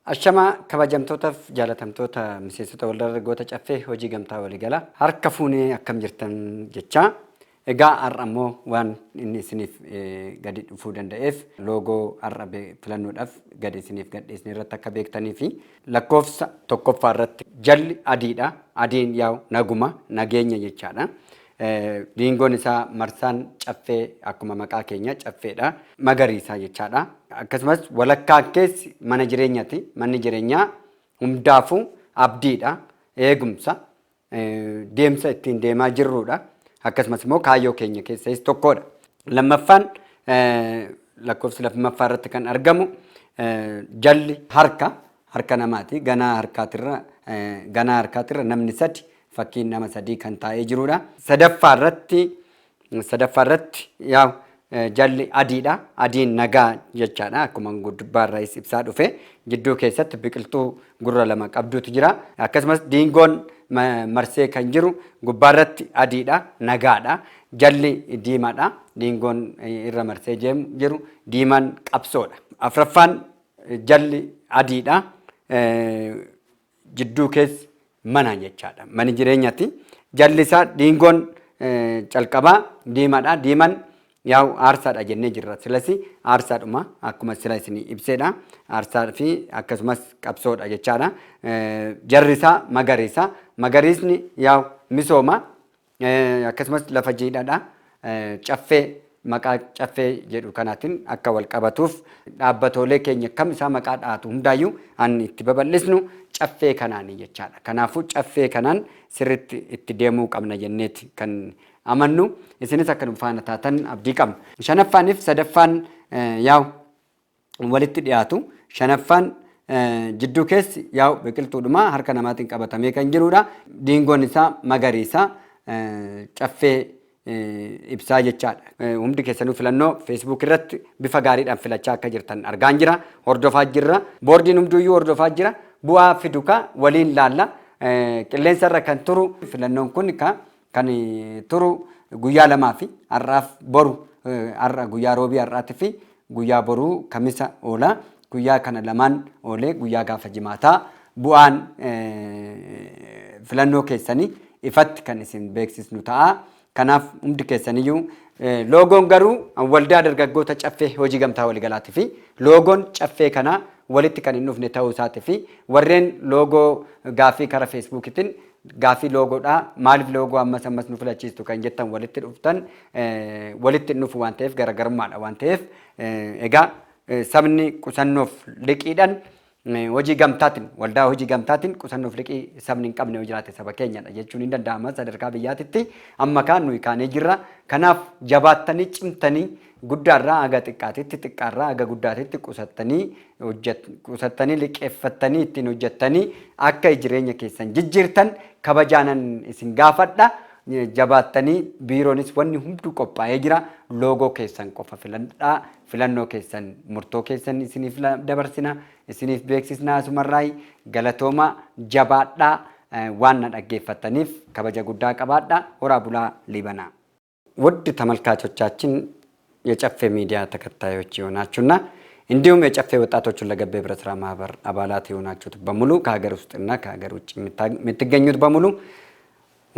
Ashama kabajamtootaaf jaalatamtoota miseensota waldargaggoota caffee hojii gamtaa waliigala harka fuunee akkam jirtan jecha egaa har'a ammoo waan inni isiniif gadi dhufuu danda'eef loogoo har'a filannoodhaaf gadi isiniif gadhiisne irratti akka beektanii fi lakkoofsa tokkoffaa irratti jalli adiidha. Adiin yaa'u naguma nageenya jechaadha. Diingoon isaa marsaan caffee akkuma maqaa keenya caffeedha. Magariisa jechaadha. Akkasumas walakkaa keessi mana jireenyaati. Manni jireenyaa hundaafuu abdiidha. Eegumsa deemsa ittiin deemaa jirruudha. Akkasumas immoo kaayyoo keenya keessaa tokkodha. Lammaffaan lakkoofsa lammaffaa irratti kan argamu jalli harka namaati. Ganaa harkaatirra namni sadi fakkiin nama sadii kan taa'ee jirudha. Sadaffaa irratti yaa'u jalli adiidha. Adiin nagaa jechaadha. Akkuma gubbaarraa ibsaa dhufe jidduu keessatti biqiltuu gurra lama qabdutu jira. Akkasumas diingoon marsee kan jiru gubbaarratti adiidha. Nagaadha. Jalli diimaadha. Diingoon irra marsee jiru diimaan qabsoodha. Afraffaan jalli adiidha. Jidduu keessi mana jechaadha. Mani jireenyaati. Jalli isaa diingoon calqabaa diimaadha. Diimaan yaa'u aarsaadha jennee jirra. Silasi aarsaadhuma akkuma sila isin ibseedha. Aarsaa fi akkasumas qabsoodha jechaadha. Jarri isaa magariisa. Magariisni yaa'u misooma akkasumas lafa jiidhaadha. Caffee maqaa caffee jedhu kanaatiin akka wal qabatuuf dhaabbatoolee keenya kam isaa maqaa dhaatu hundaayyuu ani itti babal'isnu caffee kanaanii jechaadha. Kanaafuu caffee kanaan sirriitti itti deemuu qabna jenneeti kan amannu. Isinis akka faana taatan abdii qabna. Shanaffaaniif sadaffaan yaa'u walitti dhiyaatu. Shanaffaan jidduu keessi yaa'u biqiltuudhuma harka namaatiin qabatamee kan jirudha. Diingoon isaa magariisa caffee ibsaa jechaadha. Hundi keessanuu filannoo Facebook irratti bifa gaariidhaan filachaa akka jirtan argaan jira. Hordofaa jirra. Boordiin hunduuyyuu hordofaa jira. Bu'aa fiduka waliin laalla. Qilleensa irra kan turu filannoon kun kan turu guyyaa lamaa fi har'aaf boru har'a guyyaa roobii har'aati fi guyyaa boruu kamisa oola. Guyyaa kana lamaan oolee guyyaa gaafa jimaataa bu'aan filannoo keessanii ifatti kan isin beeksisnu ta'a. Kanaaf hundi keessaniyyuu loogoon garuu waldaa dargaggoota caffee hojii gamtaa waliigalaati fi loogoon caffee kanaa walitti kan hin dhufne ta'uu isaati fi warreen loogoo gaafii karaa feesbuukiitiin gaafii loogoodhaa maaliif loogoo ammas nu filachiistu kan jettan walitti dhuftan walitti hin dhufu waan ta'eef garaagarummaadha waan ta'eef egaa sabni qusannoof liqiidhaan hojii gamtaatiin waldaa hojii gamtaatiin qusannoof liqii sabni hin qabne yoo jiraate saba keenyadha jechuun hin danda'ama sadarkaa biyyaatitti amma kaan nuyi kaanee jirra. Kanaaf jabaattanii cimtanii guddaarraa haga xiqqaatitti xiqqaarraa haga guddaatitti qusattanii liqeeffattanii ittiin hojjettanii akka jireenya keessan jijjiirtan kabajaanan isin gaafadha. Jabaattanii biiroonis wanni hunduu qophaa'ee jira. Loogoo keessan qofa filadhaa. Filannoo keessan murtoo keessan isiniif dabarsina. Isiniif beeksisna asumarraa galatooma jabaadhaa waan na dhaggeeffataniif kabaja guddaa qabaadhaa. Horaa bulaa libanaa ውድ ተመልካቾቻችን የጨፌ ሚዲያ ተከታዮች የሆናችሁና እንዲሁም የጨፌ ወጣቶችን ለገበ ህብረት ስራ ማህበር አባላት የሆናችሁት በሙሉ ከሀገር ውስጥና ከሀገር ውጭ የምትገኙት በሙሉ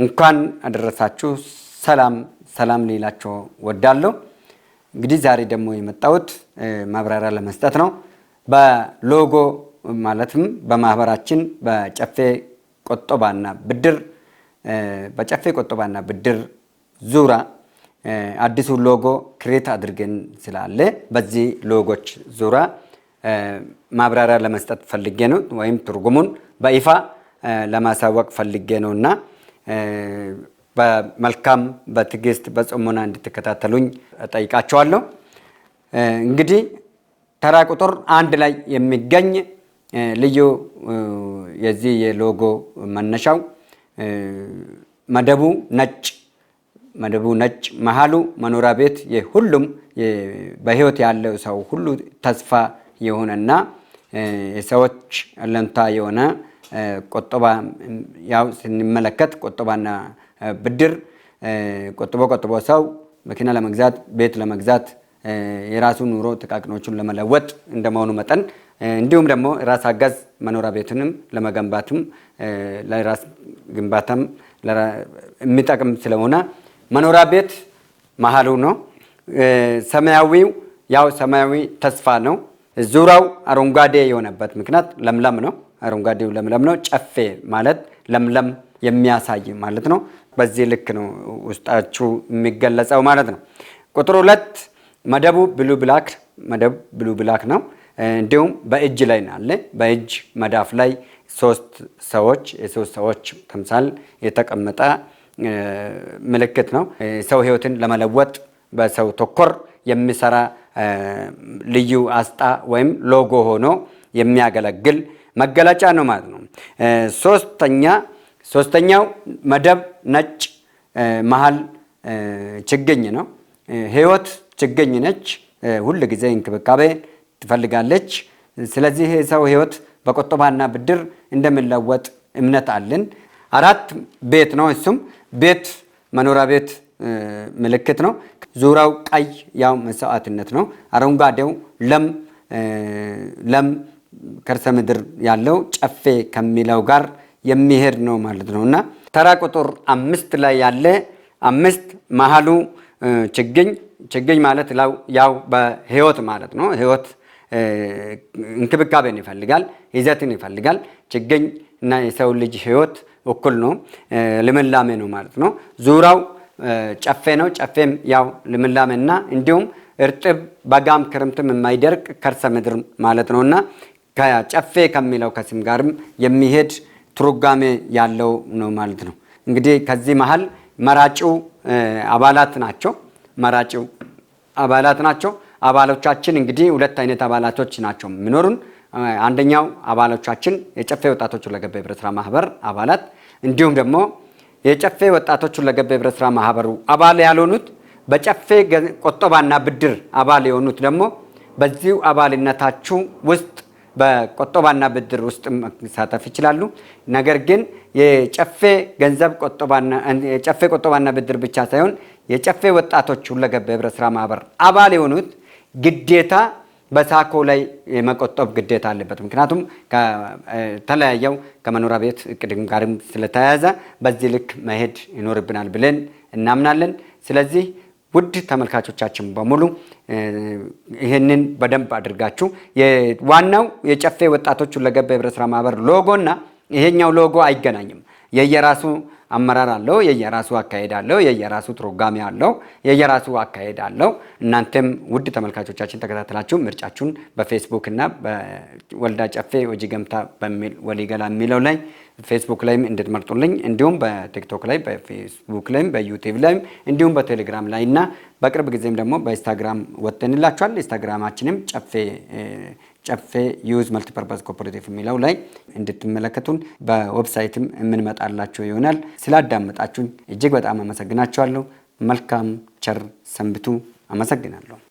እንኳን አደረሳችሁ ሰላም ሊላችሁ ወዳለሁ። እንግዲህ ዛሬ ደግሞ የመጣሁት ማብራሪያ ለመስጠት ነው። በሎጎ ማለትም በማህበራችን በጨፌ ቆጠባና ብድር ዙሪያ አዲሱ ሎጎ ክሬት አድርገን ስላለ በዚህ ሎጎች ዙሪያ ማብራሪያ ለመስጠት ፈልጌ ነው ወይም ትርጉሙን በይፋ ለማሳወቅ ፈልጌ ነውና በመልካም በትዕግስት በጽሞና እንድትከታተሉኝ እጠይቃችኋለሁ። እንግዲህ ተራ ቁጥር 1 ላይ የሚገኝ ልዩ የዚህ የሎጎ መነሻው መደቡ ነጭ መሃሉ መኖሪያ ቤት የሁሉም በህይወት ያለው ሰው ሁሉ ተስፋ የሆነና የሰዎች አለንታ የሆነ ቆጠባ ያው ስንመለከት ቆጠባና ብድር ቆጥቦ ሰው መኪና ለመግዛት ቤት ለመግዛት የራሱን ኑሮ ተቃቅኖቹን ለመለወጥ እንደመሆኑ መጠን እንዲሁም ደግሞ ራስ አገዝ መኖሪያ ቤቱንም ለመገንባትም ለራስ ግንባታም የሚጠቅም ስለሆነ መኖሪያ ቤት መሃሉ ነው። ሰማያዊው ያው ሰማያዊ ተስፋ ነው። ዙሪያው አረንጓዴ የሆነበት ምክንያት ለምለም ነው። አረንጓዴው ለምለም ነው። ጨፌ ማለት ለምለም የሚያሳይ ማለት ነው። በዚህ ልክ ነው ውስጣችሁ የሚገለጸው ማለት ነው። ቁጥር 2 መደቡ ብሉ ብላክ ነው። እንዲሁም በእጅ ላይ አለ። በእጅ መዳፍ ላይ ሶስት ሰዎች ተምሳል የተቀመጠ ምልክት ነው። ሰው ህይወትን ለመለወጥ በሰው ተኮር የሚሰራ ልዩ አስጣ ወይም ሎጎ ሆኖ የሚያገለግል መገለጫ ነው ማለት ነው። ሶስተኛው መደብ ነጭ መሃል ችግኝ ነው። ህይወት ችግኝ ነች። ሁል ጊዜ እንክብካቤ ትፈልጋለች። ስለዚህ የሰው ህይወት በቁጠባና ብድር እንደሚለወጥ እምነት አለን። 4 ቤት ነው። እሱም ቤት መኖሪያ ቤት ምልክት ነው። ዙሪያው ቀይ ያው መስዋዕትነት ነው። አረንጓዴው ለም ከርሰ ምድር ያለው ጨፌ ከሚለው ጋር የሚሄድ ነው ማለት ነው እና ተራ ቁጥር 5 ላይ ያለ 5 መሃሉ ችግኝ ማለት ያው በህይወት ማለት ነው። ህይወት እንክብካቤን ይፈልጋል፣ ይዘትን ይፈልጋል። ችግኝ እና የሰው ልጅ ህይወት እኩል ነው፣ ልምላሜ ነው ማለት ነው። ዙሪያው ጨፌ ነው። ጨፌም ያው ልምላሜና እንዲሁም እርጥብ በጋም ክረምትም የማይደርቅ ከርሰ ምድር ማለት ነውና ከጨፌ ከሚለው ከስም ጋርም የሚሄድ ትርጓሜ ያለው ነው ማለት ነው። እንግዲህ ከዚህ መሃል መራጩ አባላት ናቸው። አባሎቻችን እንግዲህ 2 አይነት አባላቶች ናቸው የሚኖሩን። አንደኛው አባሎቻችን የጨፌ ወጣቶች ሁለገብ ህብረት ስራ ማህበር አባላት፣ እንዲሁም ደግሞ የጨፌ ወጣቶች ሁለገብ ህብረት ስራ ማህበሩ አባል ያልሆኑት በጨፌ ቁጠባና ብድር አባል የሆኑት ደግሞ በዚሁ አባልነታችሁ ውስጥ በቁጠባና ብድር ውስጥ መሳተፍ ይችላሉ። ነገር ግን የጨፌ ቁጠባና ብድር ብቻ ሳይሆን የጨፌ ወጣቶች ሁለገብ ህብረት ስራ ማህበር አባል የሆኑት ግዴታ በሳኮ ላይ የመቆጠብ ግዴታ አለበት። ምክንያቱም ከተለያየው ከመኖሪያ ቤት እቅድም ጋርም ስለተያያዘ በዚህ ልክ መሄድ ይኖርብናል ብለን እናምናለን። ስለዚህ ውድ ተመልካቾቻችን በሙሉ ይህንን በደንብ አድርጋችሁ ዋናው የጨፌ ወጣቶች ሁለገብ ህብረት ስራ ማህበር ሎጎና ይሄኛው ሎጎ አይገናኝም። የየራሱ አመራር አለው፣ የየራሱ አካሄድ አለው፣ የየራሱ ትርጓሜ አለው፣ የየራሱ አካሄድ አለው። እናንተም ውድ ተመልካቾቻችን ተከታተላችሁ ምርጫችሁን በፌስቡክ እና በወልዳ ጨፌ ወጂ ገምታ በሚል ወሊገላ የሚለው ላይ ፌስቡክ ላይም እንድትመርጡልኝ እንዲሁም በቲክቶክ ላይ በፌስቡክ ላይም በዩቲዩብ ላይም እንዲሁም በቴሌግራም ላይ እና በቅርብ ጊዜም ደግሞ በኢንስታግራም ወጥተንላችኋል። ኢንስታግራማችንም ጨፌ ዩዝ መልቲፐርፐዝ ኮኦፐሬቲቭ የሚለው ላይ እንድትመለከቱን በዌብሳይትም የምንመጣላችሁ ይሆናል። ስላዳመጣችሁኝ እጅግ በጣም አመሰግናችኋለሁ። መልካም ቸር ሰንብቱ። አመሰግናለሁ።